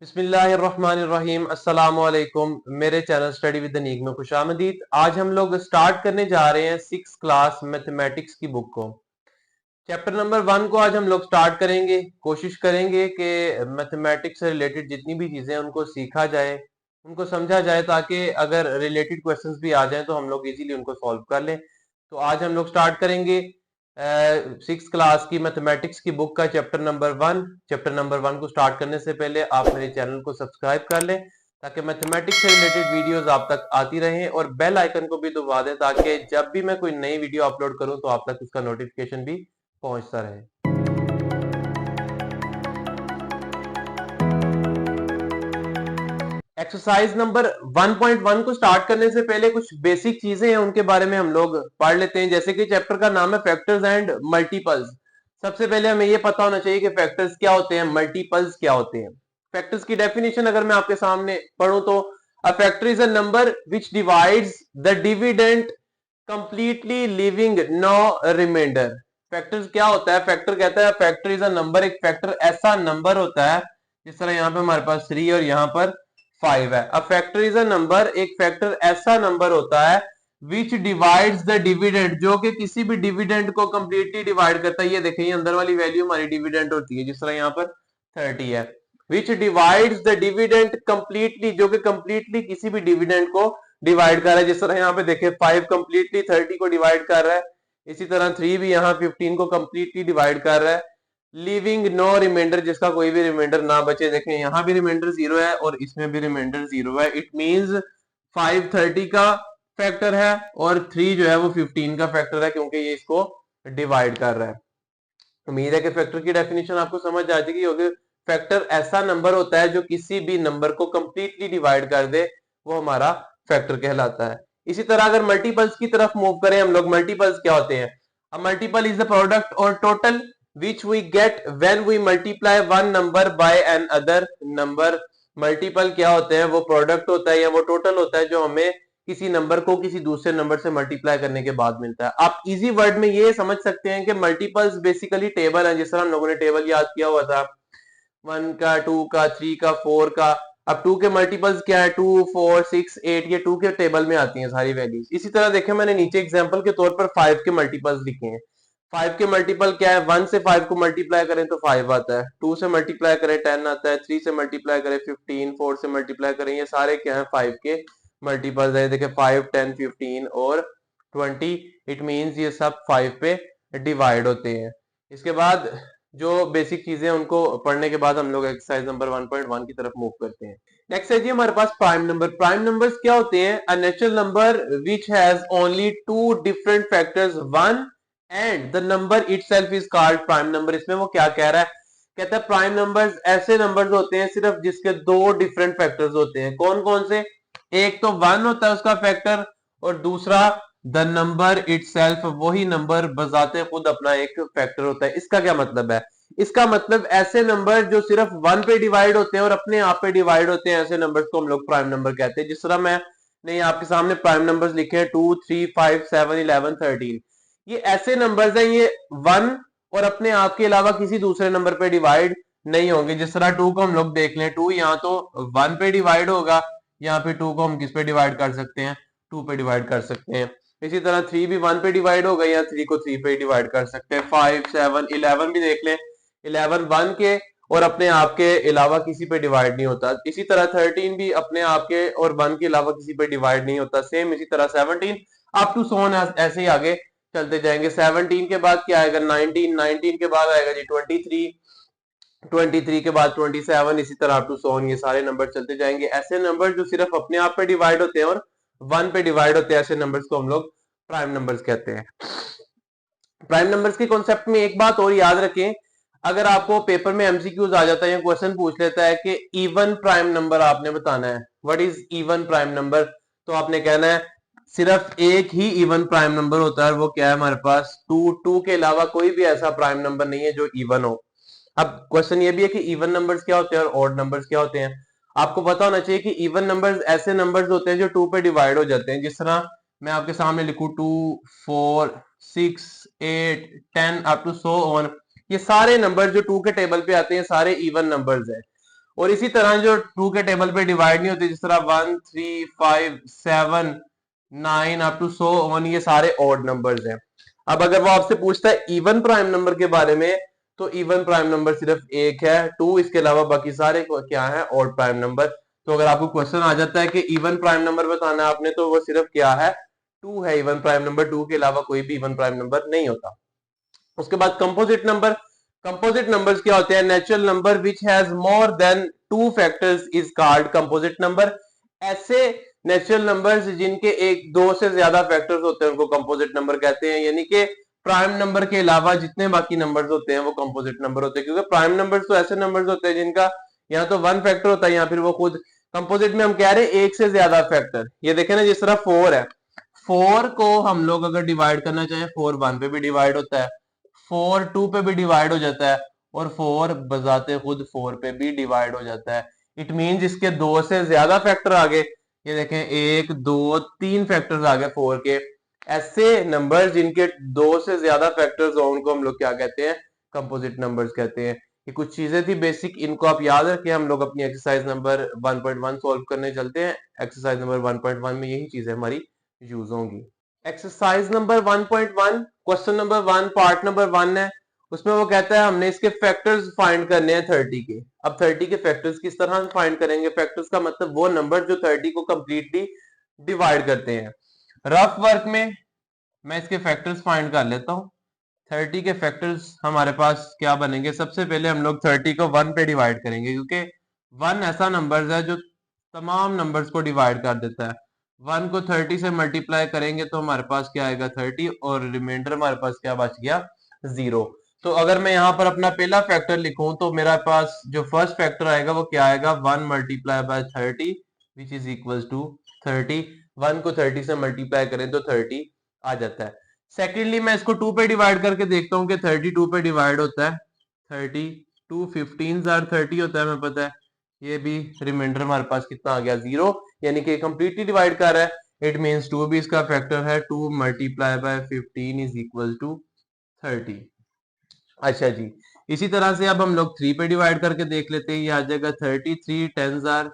बिस्मिल्लाहिर्रहमानिर्रहीम अस्सलामु अलैकुम। मेरे चैनल स्टडी विद अनीक में खुशामदीद। आज हम लोग स्टार्ट करने जा रहे हैं 6th क्लास मैथमेटिक्स की बुक को। चैप्टर नंबर 1 को आज हम लोग स्टार्ट करेंगे। कोशिश करेंगे कि मैथमेटिक्स से रिलेटेड जितनी भी चीजें उनको सीखा जाए, उनको समझा जाए, ताकि अगर रिलेटेड क्वेश्चंस भी आ जाएं तो हम लोग इजीली उनको सॉल्व कर लें। तो आज हम लोग स्टार्ट करेंगे 6th क्लास की मैथमेटिक्स की बुक का चैप्टर नंबर 1। चैप्टर नंबर 1 को स्टार्ट करने से पहले आप मेरे चैनल को सब्सक्राइब कर लें ताकि मैथमेटिक्स से रिलेटेड वीडियोस आप तक आती रहें, और बेल आइकन को भी दबा दें ताकि जब भी मैं कोई नई वीडियो अपलोड करूं तो आप तक उसका नोटिफिकेशन भी पहुंचता रहे। एक्सरसाइज नंबर 1.1 को स्टार्ट करने से पहले कुछ बेसिक चीजें हैं, उनके बारे में हम लोग पढ़ लेते हैं। जैसे कि चैप्टर का नाम है फैक्टर्स एंड मल्टीपल्स। सबसे पहले हमें यह पता होना चाहिए कि फैक्टर्स क्या होते हैं, मल्टीपल्स क्या होते हैं। फैक्टर्स की डेफिनेशन अगर मैं आपके सामने पढ़ूं तो a factor is a number which divides the dividend completely leaving no remainder. Factors क्या होता है? फैक्टर कहता है फैक्टर इज अ नंबर, एक फैक्टर ऐसा नंबर होता है, जिस तरह यहाँ पे हमारे पास 3 और यहाँ पर 5 है। अब फैक्टर इज अ नंबर, एक फैक्टर ऐसा नंबर होता है विच डिवाइड्स द डिविडेंड, जो कि किसी भी डिविडेंड को कंप्लीटली डिवाइड करता है। ये देखिए, ये अंदर वाली वैल्यू हमारी डिविडेंड होती है, जिस तरह यहाँ पर 30 है। विच डिवाइड्स द डिविडेंड कंप्लीटली, जो कि कंप्लीटली किसी भी डिविडेंड को डिवाइड कर रहा है, जिस तरह यहाँ पे देखिए 5 कंप्लीटली 30 को डिवाइड कर रहा है। इसी तरह 3 भी यहाँ 15 को कंप्लीटली डिवाइड कर रहा है। लिविंग नो रिमाइंडर, जिसका कोई भी रिमाइंडर ना बचे। देखें यहाँ भी रिमाइंडर 0 है और इसमें भी रिमाइंडर 0 है। इट मींस 5 30 का फैक्टर है और 3 जो है वो 15 का फैक्टर है, क्योंकि ये इसको डिवाइड कर रहा है। उम्मीद है कि फैक्टर की डेफिनेशन आपको समझ आ जाएगी, क्योंकि फैक्टर ऐसा नंबर होता है जो किसी भी नंबर को कंप्लीटली डिवाइड कर दे, वो हमारा फैक्टर कहलाता है। इसी तरह अगर मल्टीपल्स की तरफ मूव करें हम लोग, मल्टीपल्स क्या होते हैं? A multiple is the product और total which we get when we multiply one number by an other number। Multiple क्या होते हैं? वो प्रोडक्ट होता है या वो टोटल होता है जो हमें किसी नंबर को किसी दूसरे नंबर से मल्टीप्लाई करने के बाद मिलता है। आप इजी वर्ड में ये समझ सकते हैं कि मल्टीपल्स बेसिकली टेबल है, जिस तरह हम लोगों ने टेबल याद किया हुआ था 1 का, 2 का, 3 का, 4 का। अब 2 के मल्टीपल्स क्या है? 2 4 6 8, ये 2 के टेबल में आती हैं सारी वैल्यूज। इसी तरह देखें, मैंने नीचे एग्जांपल के तौर पर 5 के मल्टीपल्स लिखे हैं। 5 के मल्टीपल क्या है? 1 से 5 को मल्टीप्लाई करें तो 5 आता है, 2 से मल्टीप्लाई करें 10 आता है, 3 से मल्टीप्लाई करें 15, 4 से मल्टीप्लाई करें, ये सारे क्या है? 5 के मल्टीपल्स है। देखिए 5 10 15 और 20, इट मींस ये सब 5 पे डिवाइड होते हैं। इसके बाद जो बेसिक चीजें उनको पढ़ने के बाद हम लोग एक्सरसाइज नंबर 1.1 की तरफ मूव करते हैं। नेक्स्ट है जी हमारे पास प्राइम नंबर। प्राइम नंबर्स क्या होते हैं? A natural number which has only two different factors 1 and the number itself is called prime number. इसमें वो क्या कह रहा है? कहता है प्राइम नंबर्स ऐसे नंबर्स होते हैं सिर्फ जिसके दो डिफरेंट फैक्टर्स होते हैं। कौन कौन से? एक तो 1 होता है उसका फैक्टर, और दूसरा द नंबर इटसेल्फ, वही नंबर बजाते खुद अपना एक फैक्टर होता है। इसका क्या मतलब है? इसका मतलब ऐसे नंबर जो सिर्फ 1 पे डिवाइड होते हैं और अपने आप पे डिवाइड होते हैं, ऐसे नंबर्स को हम लोग प्राइम नंबर कहते हैं। जिस तरह मैंने आपके सामने प्राइम नंबर्स लिखे हैं 2 3 5 7 11 13। ये ऐसे नंबर्स हैं, ये 1 और अपने आप के अलावा किसी दूसरे नंबर पे डिवाइड नहीं होंगे। जिस तरह 2 को हम लोग देख लें, 2 यहाँ तो 1 पे डिवाइड होगा, यहाँ पे 2 को हम किस पे डिवाइड कर सकते हैं? 2 पे डिवाइड कर सकते हैं। इसी तरह 3 भी 1 पे डिवाइड होगा, या 3 को 3 पे डिवाइड कर सकते हैं। 5 7 11 भी देख लें, 11 1 के और अपने आप के अलावा किसी पे डिवाइड नहीं होता। इसी तरह 13 भी अपने आप के और 1 के अलावा किसी पे डिवाइड नहीं होता। सेम इसी तरह 17 अप टू सोन ऐसे ही आगे चलते जाएंगे। 17 के बाद क्या आएगा? 19, 19 के बाद आएगा जी 23, 23 के बाद 27, इसी तरह अप टू सोन, ये सारे नंबर चलते जाएंगे। ऐसे नंबर जो सिर्फ अपने आप पे डिवाइड होते हैं और 1 पे डिवाइड होते हैं, ऐसे नंबर्स को हम लोग प्राइम नंबर्स कहते हैं। प्राइम नंबर्स के कॉन्सेप्ट में एक बात और याद रखें, अगर आपको पेपर में एमसीक्यूज आ जाता है या क्वेश्चन पूछ लेता है कि इवन प्राइम नंबर आपने बताना है, what is even prime number, तो आपने कहना है सिर्फ एक ही इवन प्राइम नंबर होता है, वो क्या है हमारे पास? 2। 2 के अलावा कोई भी ऐसा प्राइम नंबर नहीं है जो इवन हो। अब क्वेश्चन ये भी है कि इवन नंबर्स क्या होते हैं और ऑड नंबर्स क्या होते हैं। आपको पता होना चाहिए कि इवन नंबर्स ऐसे नंबर्स होते हैं जो 2 पे डिवाइड हो जाते हैं। जिस तरह मैं आपके सामने लिखूं 2 4 6 8 10 अप टू सो ऑन, ये सारे नंबर जो 2 के टेबल पे आते हैं सारे इवन नंबर्स हैं। और इसी तरह जो 2 के टेबल पे डिवाइड नहीं होते, जिस तरह 1 3 5 7 9 अप टू सो ऑन, ये सारे ऑड नंबर्स हैं। अब अगर वो आपसे पूछता है इवन प्राइम नंबर के बारे में, तो इवन प्राइम नंबर सिर्फ एक है 2, इसके अलावा बाकी सारे क्या है ऑड प्राइम नंबर। तो अगर आपको क्वेश्चन आ जाता है कि इवन प्राइम नंबर बताना है आपने, तो वो सिर्फ क्या है 2 है इवन प्राइम नंबर, 2 के अलावा कोई भी इवन प्राइम नंबर नहीं होता। उसके बाद कंपोजिट नंबर। कंपोजिट नंबर्स क्या होते हैं? Natural number which has more than 2 factors is called composite number. ऐसे नेचुरल नंबर्स जिनके एक दो से ज्यादा फैक्टर्स होते हैं उनको कंपोजिट नंबर कहते हैं। यानी कि प्राइम नंबर के अलावा जितने बाकी नंबर्स होते हैं वो कंपोजिट नंबर होते हैं, क्योंकि प्राइम नंबर्स तो ऐसे नंबर्स होते हैं जिनका या तो 1 फैक्टर होता है या फिर वो खुद। कंपोजिट में हम कह रहे हैं एक से ज्यादा फैक्टर। ये देखें ना, जिस तरह 4 है, 4 को हम लोग अगर डिवाइड करना चाहें, 4 1 पे भी डिवाइड होता है, 4 2 पे भी डिवाइड हो जाता है, और 4 बजाते खुद 4 पे भी डिवाइड हो जाता है। इट मीन इसके दो से ज्यादा फैक्टर आ गए। ये देखें, 1 2 3 फैक्टर्स आ गए 4 के। ऐसे नंबर जिनके दो से ज्यादा फैक्टर्स हो उनको हम लोग क्या कहते हैं? कंपोजिट नंबर्स कहते हैं। ये कुछ चीजें थी बेसिक, इनको आप याद रखें। हम लोग अपनी एक्सरसाइज नंबर 1.1 सॉल्व करने चलते हैं। एक्सरसाइज नंबर 1.1 में यही चीजें हमारी यूज होंगी। Exercise number 1.1 question number 1 part number 1 है। उसमें वो कहता है हमने इसके फैक्टर्स फाइंड करने हैं 30 के। अब 30 के फैक्टर्स किस तरह से फाइंड करेंगे? फैक्टर्स का मतलब वो नंबर जो 30 को कंप्लीटली डिवाइड करते हैं। रफ वर्क में मैं इसके फैक्टर्स फाइंड कर लेता हूं। 30 के फैक्टर्स हमारे पास क्या बनेंगे? सबसे पहले हम लोग 30 को 1 पे डिवाइड करेंगे, क्योंकि 1 ऐसा नंबर है जो तमाम नंबर्स को डिवाइड कर देता है। 1 को 30 से मल्टीप्लाई करेंगे तो हमारे पास क्या आएगा? 30, और रिमाइंडर हमारे पास क्या बच गया? 0। तो अगर मैं यहाँ पर अपना पहला फैक्टर लिखूं तो मेरे पास जो फर्स्ट फैक्टर आएगा वो क्या आएगा? 1 multiply by 30 which is equal to 30। 1 को 30 से मल्टीप्लाई करें तो 30 आ जाता है। सेकेंडली मैं इसको 2 पे डिवाइड करके देखता हूँ कि 32 पे डिवाइड होता है। 32 15 30 होता है, हमें पता है। ये भी रिमाइंडर हमारे पास कितना आ गया? 0, यानी कि कंप्लीटली डिवाइड कर रहा है। इट मींस 2 भी इसका फैक्टर है। 2 multiply by 15 is equal to 30। अच्छा जी, इसी तरह से अब हम लोग 3 पे डिवाइड करके देख लेते हैं। ये आ जाएगा 33 10s are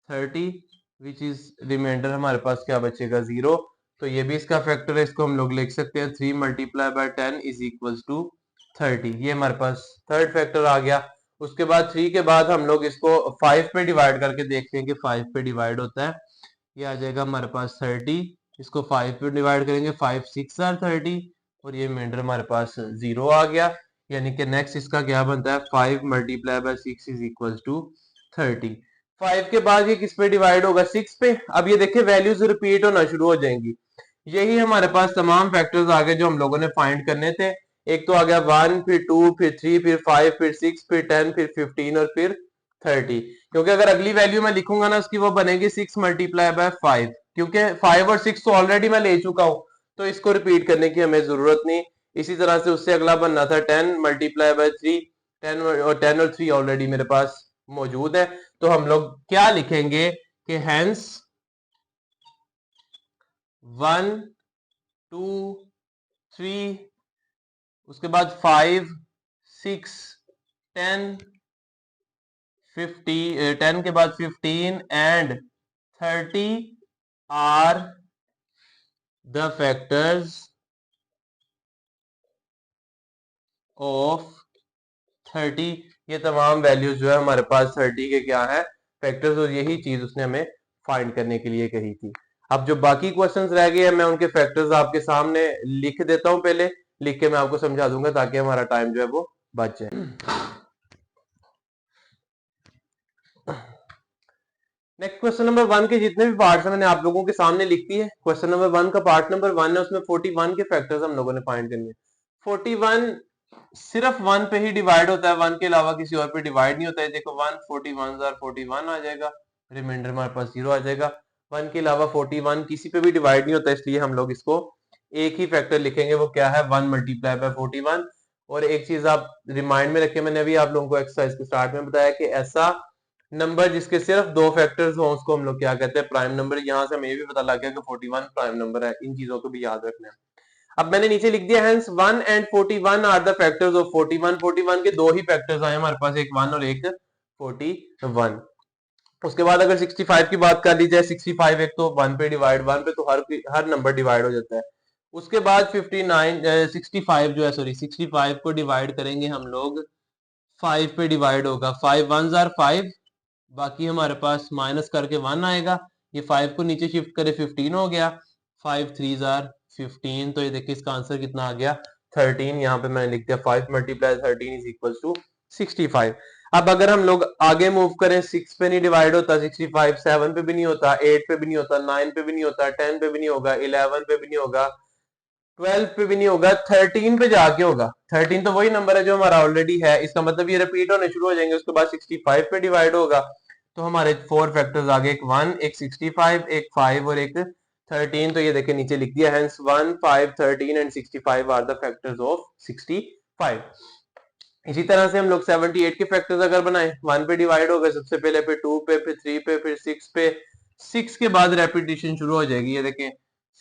30 which is reminder हमारे पास क्या बचेगा? 0। तो ये भी इसका फैक्टर है, इसको हम लोग लिख सकते हैं 3 multiply by 10 is equal to 30। ये हमारे पास थर्ड फैक्टर आ गया। उसके बाद 3 के बाद हम लोग इसको 5 पे डिवाइड करके देखते हैं कि 5 पे डिवाइड होता है। ये आ जाएगा हमारे पास 30, इसको 5 पे डिवाइड करेंगे, 5 6 आर 30, और ये रिमाइंडर हमारे पास 0 आ गया। यानी कि नेक्स्ट इसका क्या बनता है? 5 multiply by 6 is equal to 30। 5 के बाद ये किस पे डिवाइड होगा? 6 पे। अब ये देखिए वैल्यूज रिपीट होना शुरू हो जाएंगी। यही हमारे पास तमाम फैक्टर्स आ गए जो हम लोगों ने फाइंड करने थे। एक तो आ गया 1, फिर 2, फिर 3, फिर 5, फिर 6, फिर 10, फिर 15 और फिर 30। क्योंकि अगर अगली वैल्यू मैं लिखूंगा ना उसकी, वो बनेगी 6 मल्टीप्लाई बाय 5, क्योंकि 5 और 6 तो ऑलरेडी मैं ले चुका हूं, तो इसको रिपीट करने की हमें जरूरत नहीं। इसी तरह से उससे अगला बनना था 10 मल्टीप्लाई बाय 3। 10 और 3 ऑलरेडी मेरे पास मौजूद है। तो हम लोग क्या लिखेंगे कि हेंस 1 2 3, उसके बाद 5 6 10 50, 10 के बाद 15 and 30 are the factors of 30। ये तमाम वैल्यूज जो है हमारे पास 30 के क्या है? फैक्टर्स। और यही चीज उसने हमें फाइंड करने के लिए कही थी। अब जो बाकी क्वेश्चंस रह गए हैं मैं उनके फैक्टर्स आपके सामने लिख देता हूं। पहले लिख के मैं आपको समझा दूंगा ताकि हमारा टाइम जो है वो बच जाए। नेक्स्ट क्वेश्चन नंबर 1 के जितने भी पार्ट्स हैं मैंने आप लोगों के सामने लिख दिए। क्वेश्चन नंबर 1 का पार्ट नंबर 1 है, उसमें 41 के फैक्टर्स हम लोगों ने फाइंड करने। 41 सिर्फ 1 पे ही डिवाइड होता है, 1 के अलावा किसी और पे डिवाइड नहीं होता है। देखो 1 41 आर 41 आ जाएगा, रिमाइंडर हमारे पास 0 आ जाएगा। 1 के अलावा 41 किसी पे भी डिवाइड नहीं होता, इसलिए हम लोग इसको एक ही फैक्टर लिखेंगे, वो क्या है? 1 मल्टीप्लाई बाय 41। और एक चीज आप रिमाइंड में रखें, मैंने अभी आप लोगों को एक्सरसाइज के स्टार्ट में बताया कि ऐसा नंबर जिसके सिर्फ दो फैक्टर्स हो उसको हम लोग क्या कहते हैं? Prime number. यहां से हमें ये भी पता लग गया कि 41 प्राइम नंबर है। इन चीजों को भी याद रखना है। अब मैंने नीचे लिख दिया hence 1 and 41 are the factors of 41। 41 के दो ही फैक्टर्स आए हमारे पास, एक 1 और एक 41। उसके बाद अगर 65 की बात कर ली जाए, 65 एक तो 1 पे डिवाइड, 1 पे तो हर नंबर डिवाइड हो जाता है। उसके बाद 65 जो है, सॉरी 65 को डिवाइड करेंगे हम लोग 5 पे डिवाइड होगा। 5 1 जार 5, बाकी हमारे पास माइनस करके 1 आएगा। ये 5 को नीचे शिफ्ट करे 15 हो गया। 5 3 जार 15, तो ये देखिए इसका आंसर कितना आ गया 13। यहाँ पे मैंने लिख दिया 5 मल्टीप्लाई 13 इज इक्वल टू 65। अब अगर हम लोग आगे मूव करें, 6 पे नहीं डिवाइड होता 65, 7 पे भी नहीं होता, 8 पे भी नहीं होता, 9 पे भी नहीं होता, 10 पे भी नहीं होगा, 11 पे भी नहीं होगा, 12 पे भी नहीं होगा, 13 पे जाके होगा। 13 तो वही नंबर है जो हमारा ऑलरेडी है, इसका मतलब ये रिपीट होने शुरू हो जाएंगे। उसके बाद 65 पे डिवाइड होगा, तो हमारे 4 फैक्टर्स आगे, एक 1, एक 65, एक 5 और एक 13। तो ये देखिए नीचे लिख दिया, hence 1 5 13 and 65 are the factors of 65। इसी तरह से हम लोग 78 के फैक्टर्स अगर बनाए, 1 पे डिवाइड होगा सबसे पहले, फिर 2 पे, फिर 3 पे, फिर 6 पे। 6 के बाद रेपिटेशन शुरू हो जाएगी। ये देखें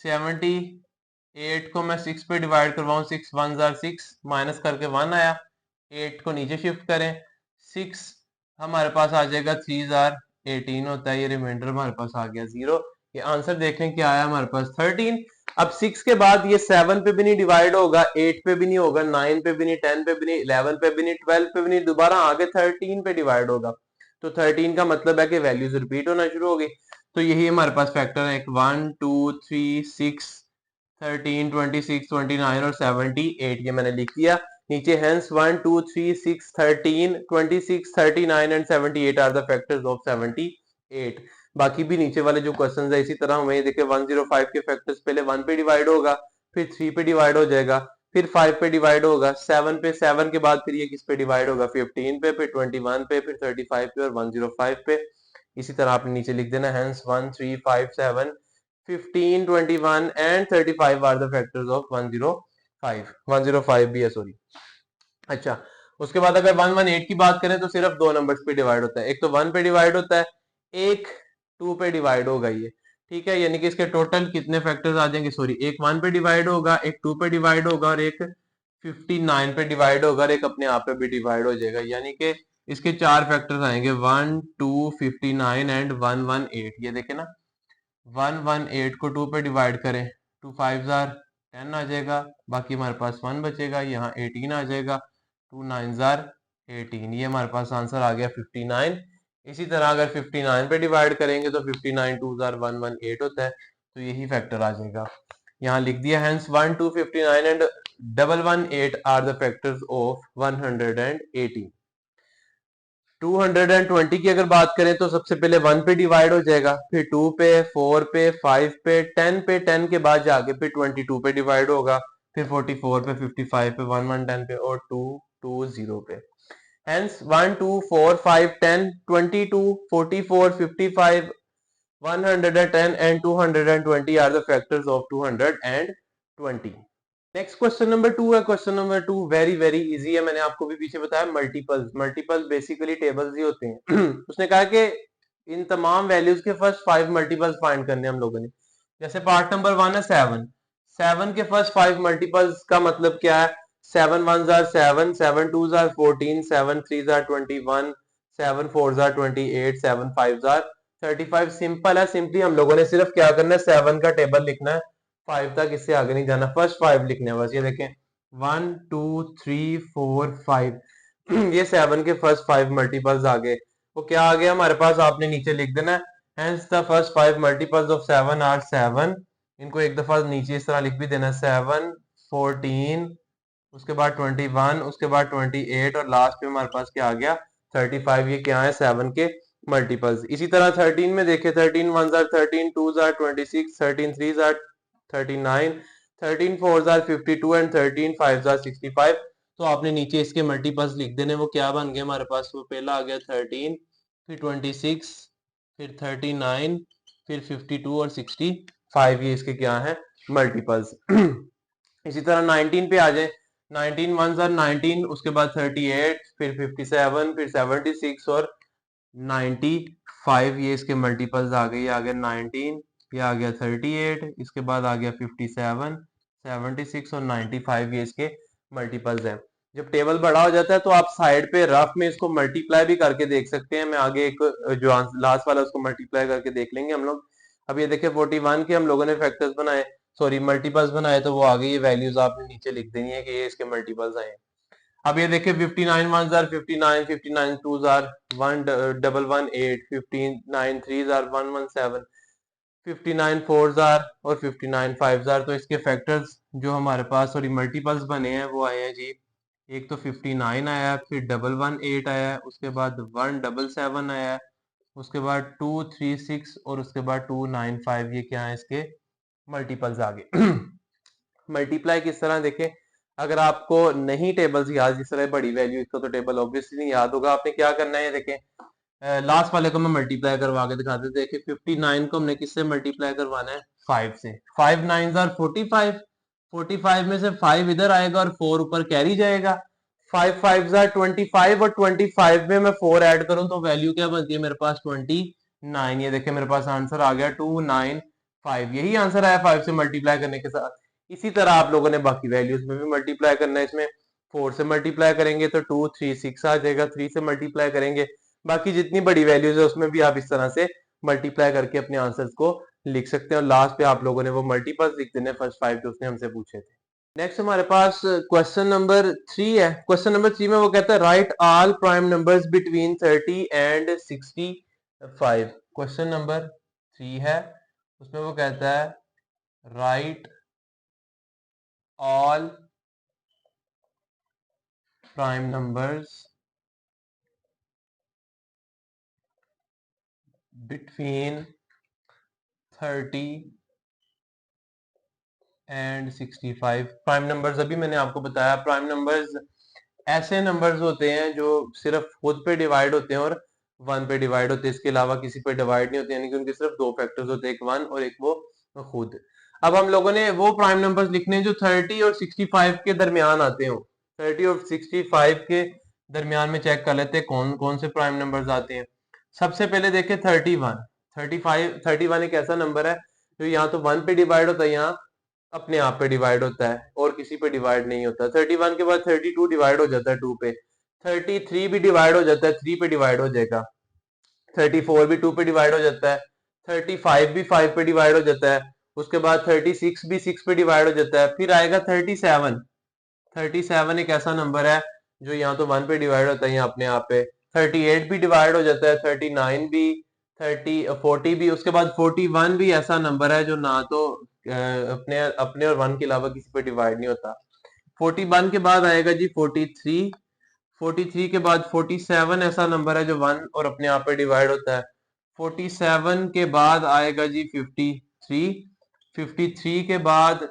78 को मैं 6 पे डिवाइड करवाऊं, 6 1 जार 6, माइनस करके 1 आया। 8 को नीचे शिफ्ट करें, 6 हमारे पास आ जाएगा 3 जार 18 होता है। ये रिमाइंडर हमारे पास आ गया 0। ये आंसर देखें क्या आया हमारे पास 13। अब 6 के बाद ये 7 पे भी नहीं डिवाइड होगा, 8 पे भी नहीं होगा, 9 पे भी नहीं, 10 पे भी नहीं, 11 पे भी नहीं, 12 पे भी नहीं, दोबारा आगे 13 पे डिवाइड होगा। तो 13 का मतलब है कि वैल्यूज रिपीट होना शुरू हो गई। तो यही हमारे पास फैक्टर है, 1 2 3 6 13 26 29 और 78। ये मैंने लिख दिया नीचे, hence 1 2 3 6 13 26 39 and 78 are the factors of 78। बाकी भी नीचे वाले जो क्वेश्चंस है इसी तरह हमें देखिए, 105 के फैक्टर्स पहले 1 पे डिवाइड होगा, फिर 3 पे डिवाइड हो जाएगा, फिर 5 पे डिवाइड होगा, 7 पे, 7 के बाद फिर ये किस पे डिवाइड होगा, 15 पे, फिर 21 पे, फिर 35 पे और 105 पे। इसी तरह आपने नीचे लिख देना, hence 1 3 5 7 15 21 and 35 are the factors of 105। 105 भी है, सॉरी। अच्छा, उसके बाद अगर 118 की बात करें तो सिर्फ दो नंबर्स पे डिवाइड होता है, एक तो 1 पे डिवाइड होता है, एक 2 पे डिवाइड होगा ये, ठीक है। यानी कि इसके टोटल कितने फैक्टर्स आ जाएंगे, सॉरी, एक 1 पे डिवाइड होगा, एक 2 पे डिवाइड होगा और एक 59 पे डिवाइड होगा और एक अपने आप पे भी डिवाइड हो जाएगा। यानी कि इसके चार फैक्टर्स आएंगे, 1 2 59 एंड 118। ये देखे ना, 118 को 2 पे डिवाइड करें, 2 5 जार 10 आ जाएगा, बाकी हमारे पास 1 बचेगा, यहाँ 18 आ जाएगा, 2 9 जार 18। ये हमारे पास आंसर आ गया 59। इसी तरह अगर 59 पे डिवाइड करेंगे तो 59 2 जार 118 होता है, तो यही फैक्टर आ जाएगा। यहाँ लिख दिया, hence 1 2 59 and 118 are the factors of 118। 220 की अगर बात करें तो सबसे पहले 1 पे डिवाइड हो जाएगा, फिर 2 पे, 4 पे, 5 पे, 10 पे, 10 के बाद जाके फिर 22 पे डिवाइड होगा, फिर 44 पे, 55 पे, 110 पे और 220 पे। Hence 1 2 4 5 10 22 44 55 110 and 220 are the factors of 220। Next question number 2 है। Question number 2 very very easy है, मैंने आपको भी पीछे बताया, मल्टीपल्स। मल्टीपल्स बेसिकली टेबल्स ही होते हैं। उसने कहा कि इन तमाम वैल्यूज के फर्स्ट 5 मल्टीपल्स फाइंड करने हम लोगों ने। जैसे पार्ट नंबर 1 है 7, 7 के फर्स्ट 5 मल्टीपल्स का मतलब क्या है, 7 1 jar 7, 7 2 jar 14, 7 3 jar 21, 7 4 jar 28, 7 5 jar 35। Simple है, सिंपली हम लोगों ने सिर्फ क्या करना है, 7 का टेबल लिखना है, 5 तक इससे आगे नहीं जाना, फर्स्ट 5 लिखने हैं बस। ये देखें 1 2 3 4 5 ये 7 के फर्स्ट 5 मल्टीपल्स आ गए। वो क्या आ गया हमारे पास, आपने नीचे लिख देना है, hence the first 5 multiples of 7 are 7। इनको एक दफा नीचे इस तरह लिख भी देना, 7 14, उसके बाद 21, उसके बाद 28 और लास्ट पे हमारे पास क्या आ गया 35। ये क्या है 7 के मल्टीपल्स। इसी तरह 13 में देखे, 13 1 jar 13, 2 jar 26, 13 3 jar 39, 13 4 jar 52 and 13 5 jar 65। तो आपने नीचे इसके मल्टीपल्स लिख देने, वो क्या बन गए हमारे पास, वो पहला आ गया 13, फिर 26, फिर 39, फिर 52 और 65। ये इसके क्या है मल्टीपल्स। इसी तरह 19 पे आ जाए, 19 1 जार 19, उसके बाद 38, फिर 57, फिर 76 और 95। ये इसके मल्टीपल्स आ गए, आ गया 19, ये आ गया 38, इसके बाद आ गया 57, 76 और 95। ये इसके मल्टीपल्स हैं। जब टेबल बड़ा हो जाता है तो आप साइड पे रफ में इसको मल्टीप्लाई भी करके देख सकते हैं। मैं आगे एक जो लास्ट वाला उसको मल्टीप्लाई करके देख लेंगे हम लोग। अब ये देखिए 41 के हम लोगों ने फैक्टर्स बनाए, सॉरी मल्टीपल्स बनाए, तो वो आगे ये वैल्यूज आपने नीचे लिख देनी है कि ये इसके मल्टीपल्स आए। अब ये देखिए 59 1s are 59, 59 2s are 1118, 59 3s are 117, 59 4s are और 59 5s are। तो इसके फैक्टर्स जो हमारे पास सॉरी मल्टीपल्स बने हैं वो आए हैं जी, एक तो 59 आया, फिर 118 आया, उसके बाद 177 आया, उसके बाद 236 और उसके बाद 295। ये क्या है इसके मल्टीपल्स आ गए। मल्टीप्लाई किस तरह देखें, अगर आपको नहीं टेबल्स याद, जिस तरह बड़ी वैल्यू, इसका तो टेबल ऑब्वियसली नहीं याद होगा, आपने क्या करना है देखें, लास्ट वाले को मैं मल्टीप्लाई करवा के दिखाते, देखिए 59 को हमने किससे मल्टीप्लाई करवाना है, 5 से। 5 9s are 45, 45 में से 5 इधर आएगा और 4 ऊपर कैरी जाएगा। 5 5s are 25 और 25 में मैं 4 ऐड करूं तो वैल्यू क्या बनती है मेरे पास, 29। ये देखिए मेरे पास आंसर आ गया 295, यही आंसर आया 5 से मल्टीप्लाई करने के साथ। इसी तरह आप लोगों ने बाकी वैल्यूज में भी मल्टीप्लाई करना है। इसमें 4 से मल्टीप्लाई करेंगे तो 236 आ जाएगा, 3 से मल्टीप्लाई करेंगे, बाकी जितनी बड़ी वैल्यूज है उसमें भी आप इस तरह से मल्टीप्लाई करके अपने आंसर्स को लिख सकते हैं। और लास्ट पे आप लोगों ने वो मल्टीपल्स लिख देने फर्स्ट 5 जो उसने हमसे पूछे थे। नेक्स्ट हमारे पास क्वेश्चन नंबर 3 है। क्वेश्चन नंबर 3 में वो कहता है right all prime numbers between 30 and 65। Question number 3 है, उसमें वो कहता है right all prime numbers between 30 and 65। Prime numbers अभी मैंने आपको बताया, प्राइम नंबर्स ऐसे नंबर्स होते हैं जो सिर्फ खुद पे डिवाइड होते हैं और 1 पे डिवाइड होते हैं, इसके अलावा किसी पे डिवाइड नहीं होते, यानी कि उनके सिर्फ दो फैक्टर्स होते हैं, एक 1 और एक वो खुद। अब हम लोगों ने वो प्राइम नंबर्स लिखने हैं जो 30 और 65 के दरमियान आते हो। 30 और 65 के दरमियान में चेक कर लेते हैं कौन कौन से प्राइम नंबर्स आते हैं। सबसे पहले देखें 31। 31 एक ऐसा नंबर है जो यहाँ तो 1 पे डिवाइड होता है, यहाँ अपने आप पे डिवाइड होता है और किसी पे डिवाइड नहीं होता। 31 के बाद 32 डिवाइड हो जाता है 2 पे, 33 भी डिवाइड हो जाता है, 3 पे डिवाइड हो जाएगा, 34 भी 2 पे डिवाइड हो जाता है, 35 भी 5 पे डिवाइड हो जाता है, उसके बाद 36 भी 6 पे डिवाइड हो जाता है, फिर आएगा 37। 37 एक ऐसा नंबर है जो यहाँ तो 1 पे डिवाइड होता है, यहाँ अपने आप पे। 38 भी डिवाइड हो जाता है, 39 भी, 40 भी, उसके बाद 41 भी ऐसा नंबर है जो ना तो अपने अपने और 1 के अलावा किसी पे डिवाइड नहीं होता। 41 के बाद आएगा जी 43। 43 के बाद 47 ऐसा नंबर है जो 1 और अपने आप पे डिवाइड होता है। 47 के बाद आएगा जी 53। 53 के बाद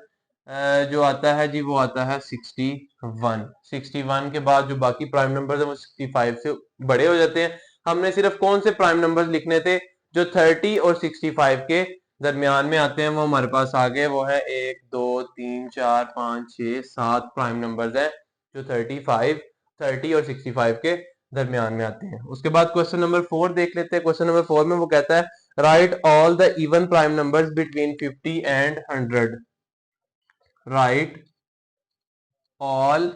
जो आता है जी वो आता है 61। 61 के बाद जो बाकी प्राइम नंबर है वो 65 से बड़े हो जाते हैं। हमने सिर्फ कौन से प्राइम नंबर्स लिखने थे जो 30 और 65 के दरमियान में आते हैं, वो हमारे पास आ गए। वो है 1 2 3 4 5 6 7 प्राइम नंबर्स हैं जो 30 और 65 के दरमियान में आते हैं। उसके बाद क्वेश्चन नंबर 4 देख लेते हैं। क्वेश्चन नंबर 4 में वो कहता है right all the even prime numbers between 50 and 100। Right all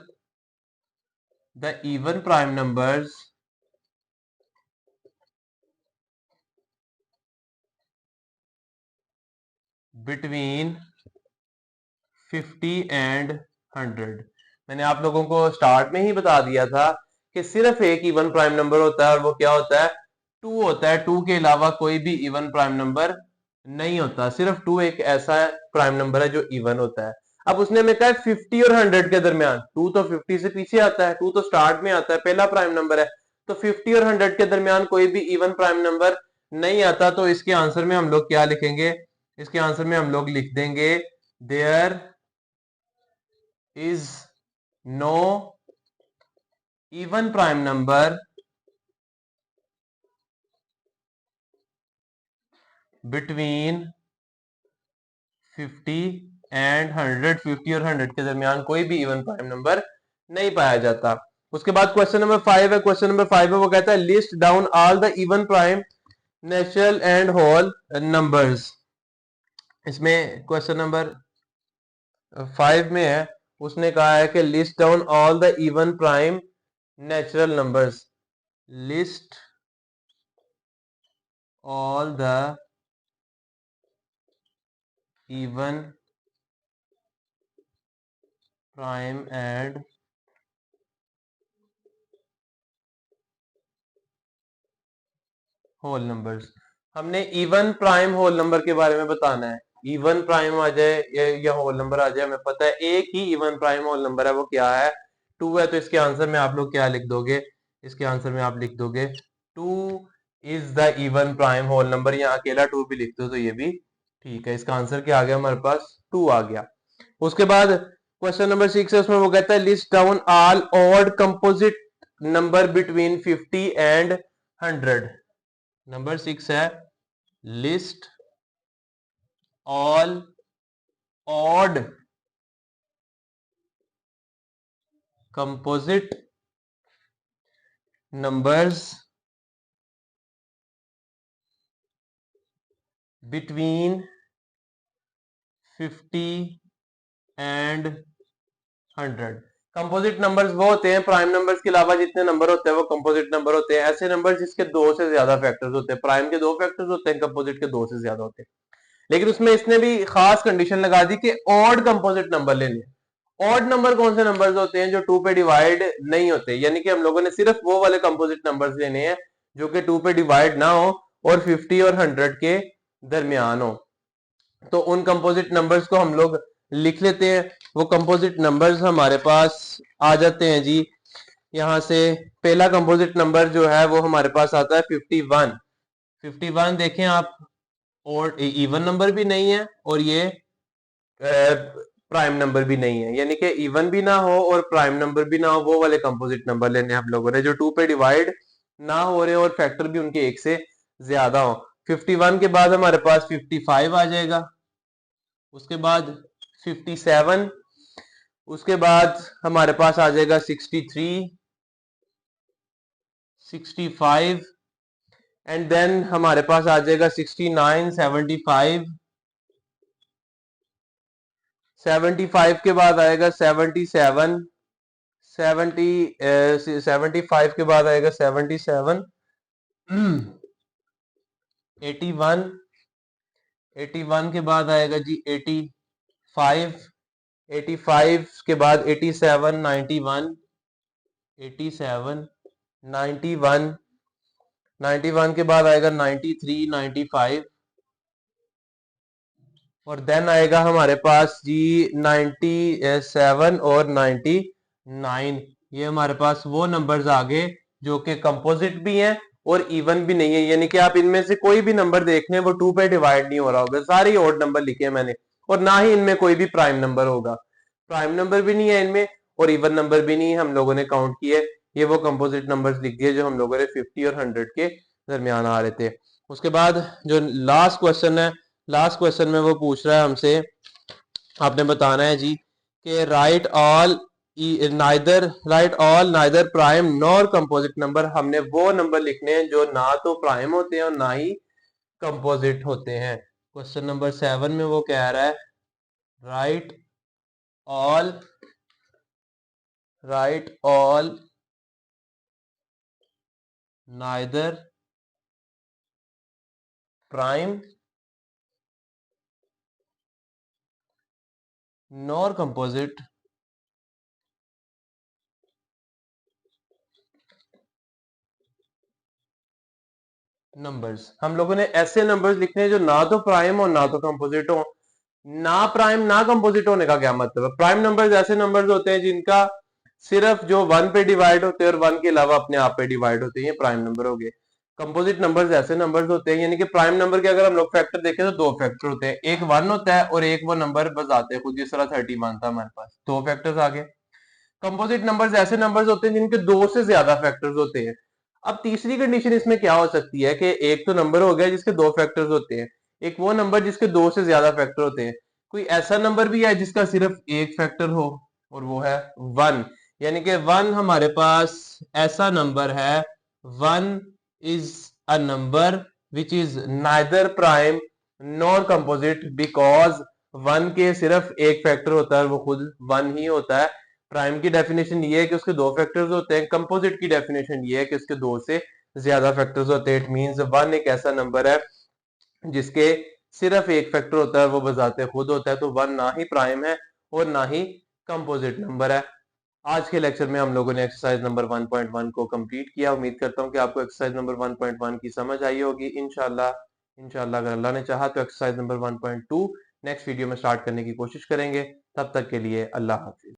the even prime numbers between 50 and 100। मैंने आप लोगों को स्टार्ट में ही बता दिया था कि सिर्फ एक इवन प्राइम नंबर होता है और वो क्या होता है, 2 होता है। 2 के अलावा कोई भी इवन प्राइम नंबर नहीं होता, सिर्फ 2 एक ऐसा प्राइम नंबर है जो इवन होता है। अब उसने हमें कहा 50 और 100 के दरमियान, 2 तो 50 से पीछे आता है, 2 तो स्टार्ट में आता है, पहला प्राइम नंबर है, तो 50 और 100 के दरमियान कोई भी इवन प्राइम नंबर नहीं आता। तो इसके आंसर में हम लोग क्या लिखेंगे, इसके आंसर में हम लोग लिख देंगे there is no even prime number between 50 and 100। 50 और 100 के दरमियान कोई भी इवन प्राइम नंबर नहीं पाया जाता। उसके बाद क्वेश्चन नंबर 5 है। क्वेश्चन नंबर 5 है वो कहता है list down all the even prime natural and whole numbers. इसमें क्वेश्चन नंबर 5 में है उसने कहा है कि list down all the even prime natural numbers, list all the even prime and whole numbers. हमने इवन प्राइम होल नंबर के बारे में बताना है। इवन प्राइम आ जाए या होल नंबर आ जाए, हमें पता है एक ही इवन प्राइम होल नंबर है, वो क्या है, 2 है। तो इसके आंसर में आप लोग क्या लिख दोगे, इसके आंसर में आप लिख दोगे 2 is the even prime whole number, या अकेला 2 भी लिख दो तो ये भी ठीक है। इसका आंसर क्या आ गया हमारे पास, 2 आ गया। उसके बाद क्वेश्चन नंबर 6 है, उसमें वो कहता है list down all odd composite number between 50 and 100। Number 6 है list all odd composite numbers between 50 and 100। Composite numbers वो होते हैं, प्राइम नंबर्स के अलावा जितने नंबर होते हैं वो कंपोजिट नंबर होते हैं। ऐसे नंबर जिसके 2 से ज्यादा फैक्टर्स होते हैं, प्राइम के 2 फैक्टर्स होते हैं, कंपोजिट के 2 से ज्यादा होते हैं। लेकिन उसमें इसने भी खास कंडीशन लगा दी कि ऑड कंपोजिट नंबर लेने। ऑड नंबर कौन से नंबर्स होते हैं, जो 2 पे डिवाइड नहीं होते, यानी कि हम लोगों ने सिर्फ वो वाले कंपोजिट नंबर्स लेने हैं जो कि 2 पे डिवाइड ना हो और 50 और 100 के दरमियान हो। तो उन कंपोजिट नंबर्स को हम लोग लिख लेते हैं। वो कंपोजिट नंबर्स हमारे पास आ जाते हैं जी। यहां से पहला कंपोजिट नंबर जो है वो हमारे पास आता है 51। 51 देखें आप, और इवन नंबर भी नहीं है और ये प्राइम नंबर भी नहीं है, यानी कि इवन भी ना हो और प्राइम नंबर भी ना हो, वो वाले कंपोजिट नंबर लेने हम लोगों ने जो 2 पे डिवाइड ना हो रहे और फैक्टर भी उनके 1 से ज्यादा हो। 51 के बाद हमारे पास 55 आ जाएगा, उसके बाद 57, उसके बाद हमारे पास आ जाएगा 63, 65 एंड देन हमारे पास आ जाएगा 69, 75, 75 के बाद आएगा 77, 75 के बाद आएगा 77, 81, 81 के बाद आएगा जी 85, 85 के बाद 87, 91, 87, 91, 91 के बाद आएगा 93, 95 और देन आएगा हमारे पास जी 97 और 99। ये हमारे पास वो नंबर्स आ गए जो कि कंपोजिट भी हैं और इवन भी नहीं है, यानी कि आप इनमें से कोई भी नंबर देख लें वो 2 पे डिवाइड नहीं हो रहा होगा, सारे ऑड नंबर लिखे हैं मैंने, और ना ही इनमें कोई भी प्राइम नंबर होगा। प्राइम नंबर भी नहीं है इनमें और इवन नंबर भी नहीं है, हम लोगों ने काउंट किए। ये वो कंपोजिट नंबर्स लिख दिए जो हम लोगों ने 50 और 100 के दरमियान आ रहे थे। उसके बाद जो लास्ट क्वेश्चन है, लास्ट क्वेश्चन में वो पूछ रहा है हमसे, आपने बताना है जी कि right all neither prime nor composite number. हमने वो नंबर लिखने हैं जो ना तो प्राइम होते हैं और ना ही कंपोजिट होते हैं। क्वेश्चन नंबर 7 में वो कह रहा है all right all neither prime nor composite numbers. हम लोगों ने ऐसे नंबर्स लिखने हैं जो ना तो प्राइम हो ना तो कंपोजिट हो। ना प्राइम ना कंपोजिट होने का क्या मतलब है, प्राइम नंबर्स ऐसे नंबर्स होते हैं जिनका सिर्फ जो 1 पे डिवाइड होते हैं और 1 के अलावा अपने आप पे डिवाइड होते हैं, ये प्राइम नंबर हो गए। कंपोजिट नंबर्स ऐसे नंबर्स होते हैं, यानी कि प्राइम नंबर के अगर हम लोग फैक्टर देखें तो 2 फैक्टर होते हैं, एक 1 होता है और एक वो नंबर बस आते हैं खुद, जिस तरह 31 था हमारे पास, 2 फैक्टर्स आ गए। कंपोजिट नंबर्स ऐसे नंबर्स होते हैं जिनके 2 से ज्यादा फैक्टर्स होते हैं। अब तीसरी कंडीशन इसमें क्या हो सकती है कि एक तो नंबर हो गया जिसके 2 फैक्टर्स होते हैं, एक वो नंबर जिसके 2 से ज्यादा फैक्टर होते हैं, कोई ऐसा नंबर भी है जिसका सिर्फ एक फैक्टर हो और वो है 1, यानी कि 1 हमारे पास ऐसा नंबर है, 1 is a number which is neither prime nor composite because one के सिर्फ एक फैक्टर होता है, वो खुद वन ही होता है। प्राइम की डेफिनेशन ये है कि उसके दो फैक्टर्स होते हैं। कंपोजिट की डेफिनेशन ये है कि उसके दो से ज्यादा फैक्टर्स होते हैं। इट मींस वन एक ऐसा नंबर है जिसके सिर्फ एक फैक्टर होता है, वो बजाते खुद होता है। तो वन ना ही प्राइम है और ना ही कंपोजिट नंबर है। आज के लेक्चर में हम लोगों ने एक्सरसाइज नंबर 1.1 को कंप्लीट किया। उम्मीद करता हूं कि आपको एक्सरसाइज नंबर 1.1 की समझ आई होगी। इंशाल्लाह अगर अल्लाह ने चाहा तो एक्सरसाइज नंबर 1.2 नेक्स्ट वीडियो में स्टार्ट करने की कोशिश करेंगे। तब तक के लिए अल्लाह हाफिज।